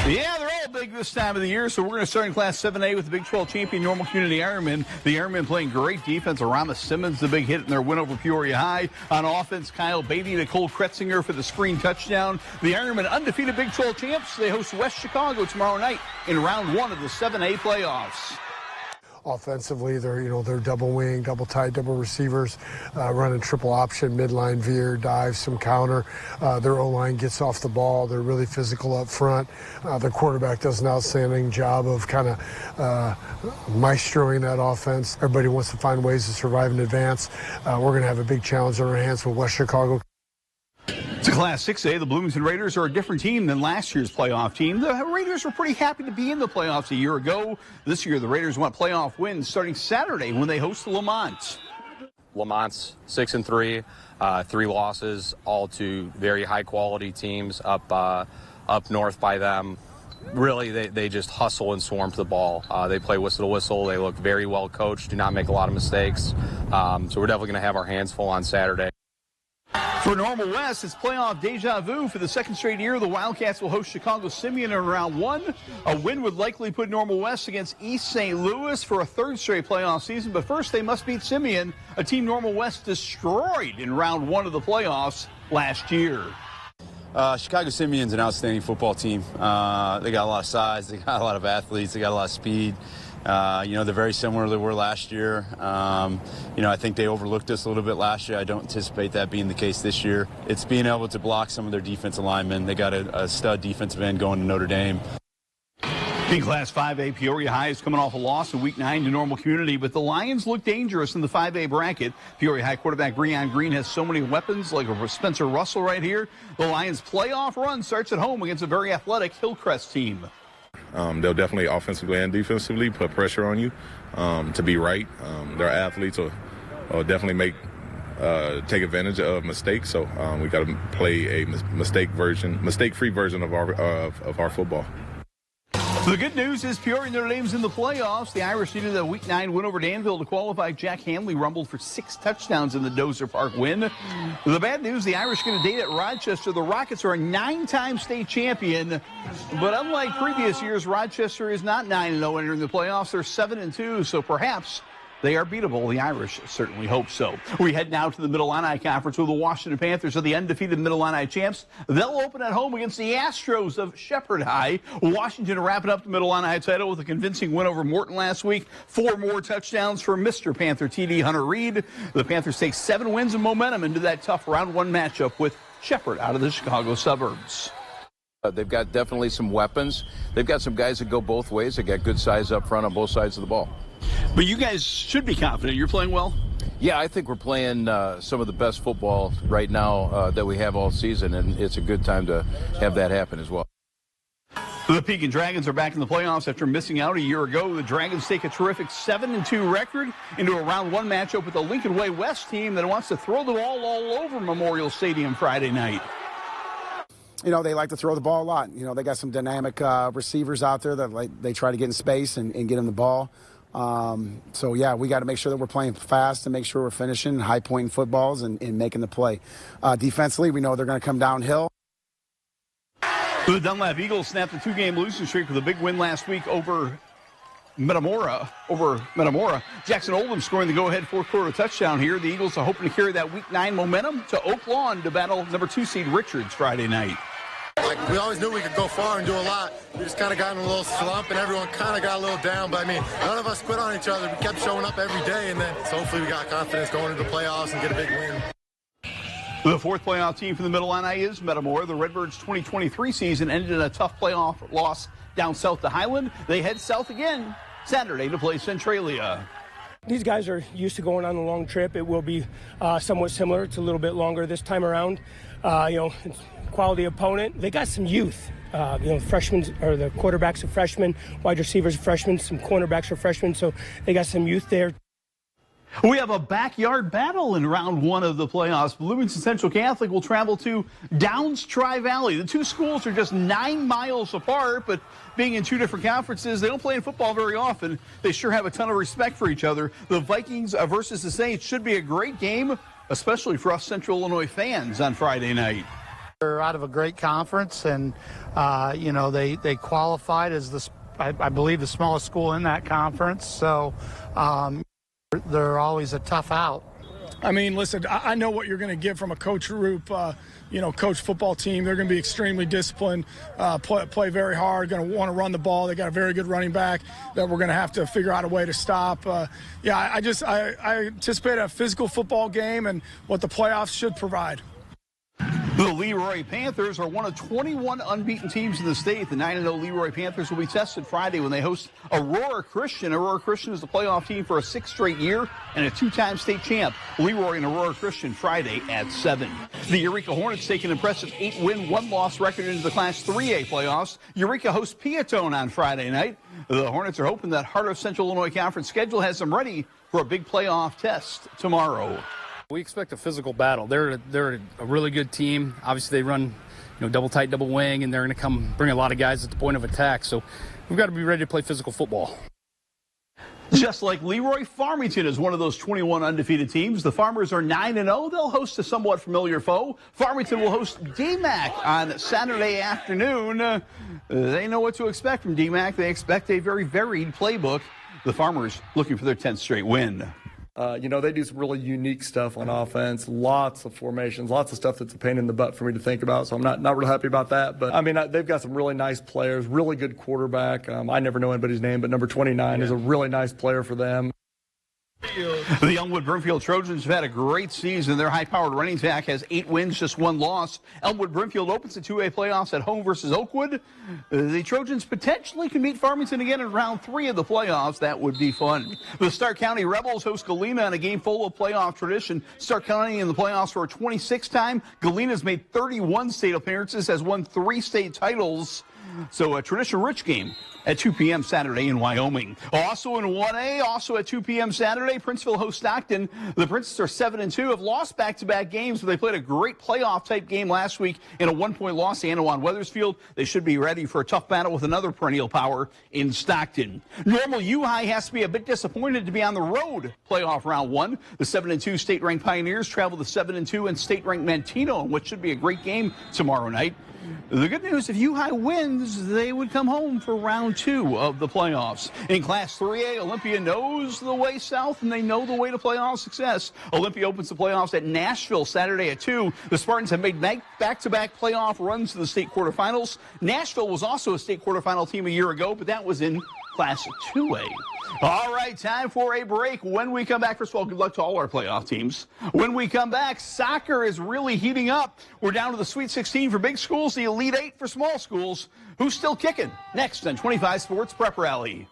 Yeah, they're all big this time of the year, so we're going to start in Class 7A with the Big 12 champion Normal Community Ironmen. The Ironmen playing great defense. Arama Simmons, the big hit in their win over Peoria High. On offense, Kyle Beatty, Nicole Kretzinger for the screen touchdown. The Ironmen undefeated Big 12 champs. They host West Chicago tomorrow night in round 1 of the 7A playoffs. Offensively, they're double wing, double tight, double receivers, running triple option, midline veer, dive, some counter. Their O-line gets off the ball. They're really physical up front. Their quarterback does an outstanding job of kind of maestroing that offense. Everybody wants to find ways to survive and advance. We're going to have a big challenge on our hands with West Chicago. To Class 6A, the Bloomington Raiders are a different team than last year's playoff team. The Raiders were pretty happy to be in the playoffs a year ago. This year, the Raiders want playoff wins starting Saturday when they host Lamont. Lamont's 6-3, 3 losses, all to very high-quality teams up north by them. Really, they just hustle and swarm to the ball. They play whistle to whistle. They look very well coached, do not make a lot of mistakes. So we're definitely going to have our hands full on Saturday. For Normal West, it's playoff deja vu. For the second straight year, the Wildcats will host Chicago Simeon in round 1. A win would likely put Normal West against East St. Louis for a third straight playoff season. But first, they must beat Simeon, a team Normal West destroyed in round 1 of the playoffs last year. Chicago Simeon's an outstanding football team. They got a lot of size. They got a lot of athletes. They got a lot of speed. They're very similar to they were last year. I think they overlooked us a little bit last year. I don't anticipate that being the case this year. It's being able to block some of their defensive linemen. They got a stud defensive end going to Notre Dame. In Class 5A, Peoria High is coming off a loss in Week 9 to Normal Community, but the Lions look dangerous in the 5A bracket. Peoria High quarterback Breon Green has so many weapons, like Spencer Russell right here. The Lions' playoff run starts at home against a very athletic Hillcrest team. They'll definitely offensively and defensively put pressure on you to be right. Their athletes will definitely take advantage of mistakes. So we got to play a mistake-free version of our football. The good news is Peoria and Notre Dame's in the playoffs. The Irish needed a Week 9 win over Danville to qualify. Jack Hanley rumbled for 6 touchdowns in the Dozer Park win. The bad news, the Irish get a date at Rochester. The Rockets are a 9-time state champion, but unlike previous years, Rochester is not 9-0 entering the playoffs. They're 7-2, so perhaps they are beatable. The Irish certainly hope so. We head now to the Mid-Illini Conference where the Washington Panthers are the undefeated Mid-Illini champs. They'll open at home against the Astros of Shepherd High. Washington wrapping up the Mid-Illini title with a convincing win over Morton last week. 4 more touchdowns for Mr. Panther TD Hunter Reed. The Panthers take 7 wins and momentum into that tough round 1 matchup with Shepherd out of the Chicago suburbs. They've got definitely some weapons. They've got some guys that go both ways. They got good size up front on both sides of the ball. But you guys should be confident. You're playing well? Yeah, I think we're playing some of the best football right now that we have all season, and it's a good time to have that happen as well. The Pekin Dragons are back in the playoffs after missing out a year ago. The Dragons take a terrific 7-2 record into a round 1 matchup with the Lincoln Way West team that wants to throw the ball all over Memorial Stadium Friday night. They like to throw the ball a lot. They got some dynamic receivers out there that they try to get in space and get them the ball. We got to make sure that we're playing fast and make sure we're finishing high-pointing footballs and making the play. Defensively, we know they're going to come downhill. The Dunlap Eagles snapped a 2-game losing streak with a big win last week over Metamora. Jackson Oldham scoring the go-ahead fourth-quarter touchdown here. The Eagles are hoping to carry that Week 9 momentum to Oak Lawn to battle number 2 seed Richards Friday night. We always knew we could go far and do a lot. We just kind of got in a little slump, and everyone kind of got a little down. But, none of us quit on each other. We kept showing up every day, and then so hopefully we got confidence going into the playoffs and get a big win. The 4th playoff team for the Mid-Illini is Metamora. The Redbirds' 2023 season ended in a tough playoff loss down south to Highland. They head south again Saturday to play Centralia. These guys are used to going on a long trip. It will be somewhat similar. It's a little bit longer this time around. It's quality opponent. They got some youth. Freshmen, or the quarterbacks are freshmen, wide receivers are freshmen, some cornerbacks are freshmen, so they got some youth there. We have a backyard battle in round 1 of the playoffs. Bloomington Central Catholic will travel to Downs Tri-Valley. The 2 schools are just 9 miles apart, but being in 2 different conferences, they don't play in football very often. They sure have a ton of respect for each other. The Vikings versus the Saints should be a great game, especially for us Central Illinois fans on Friday night. They're out of a great conference, and they qualified as I believe the smallest school in that conference. So they're always a tough out. I mean, listen, I know what you're going to get from a coach group, coach football team. They're going to be extremely disciplined, play very hard, going to want to run the ball. They got a very good running back that we're going to have to figure out a way to stop. I anticipate a physical football game and what the playoffs should provide. The Leroy Panthers are one of 21 unbeaten teams in the state. The 9-0 Leroy Panthers will be tested Friday when they host Aurora Christian. Aurora Christian is the playoff team for a 6th straight year and a 2-time state champ. Leroy and Aurora Christian Friday at 7. The Eureka Hornets take an impressive 8-win, 1-loss record into the Class 3A playoffs. Eureka hosts Piatone on Friday night. The Hornets are hoping that Heart of Central Illinois Conference schedule has them ready for a big playoff test tomorrow. We expect a physical battle. They're a really good team. Obviously, they run double tight, double wing, and they're going to come bring a lot of guys at the point of attack. So we've got to be ready to play physical football. Just like Leroy, Farmington is one of those 21 undefeated teams. The Farmers are 9-0. They'll host a somewhat familiar foe. Farmington will host DMAC on Saturday afternoon. They know what to expect from DMAC. They expect a very varied playbook. The Farmers looking for their 10th straight win. They do some really unique stuff on offense, lots of formations, lots of stuff that's a pain in the butt for me to think about. So I'm not real happy about that. But, they've got some really nice players, really good quarterback. I never know anybody's name, but number 29 is a really nice player for them. The Elmwood Brimfield Trojans have had a great season. Their high-powered running attack has 8 wins, just 1 loss. Elmwood Brimfield opens the 2A playoffs at home versus Oakwood. The Trojans potentially can meet Farmington again in round 3 of the playoffs. That would be fun. The Stark County Rebels host Galena in a game full of playoff tradition. Stark County in the playoffs for a 26th time. Galena's made 31 state appearances, has won 3 state titles. So a tradition-rich game at 2 p.m. Saturday in Wyoming. Also in 1A, also at 2 p.m. Saturday, Princeville hosts Stockton. The Princes are 7-2, have lost back-to-back games, but they played a great playoff-type game last week in a 1-point loss to Anawan Wethersfield. They should be ready for a tough battle with another perennial power in Stockton. Normal U High has to be a bit disappointed to be on the road playoff round 1. The 7-2 state-ranked Pioneers travel to 7-2 and state-ranked Manteno in what should be a great game tomorrow night. The good news, if U High wins, they would come home for round 2 of the playoffs. In Class 3A, Olympia knows the way south, and they know the way to playoff success. Olympia opens the playoffs at Nashville Saturday at 2. The Spartans have made back-to-back playoff runs to the state quarterfinals. Nashville was also a state quarterfinal team a year ago, but that was in Class 2A. All right, time for a break. When we come back, first of all, good luck to all our playoff teams. When we come back, soccer is really heating up. We're down to the Sweet 16 for big schools, the Elite 8 for small schools. Who's still kicking? Next on 25 Sports Prep Rally.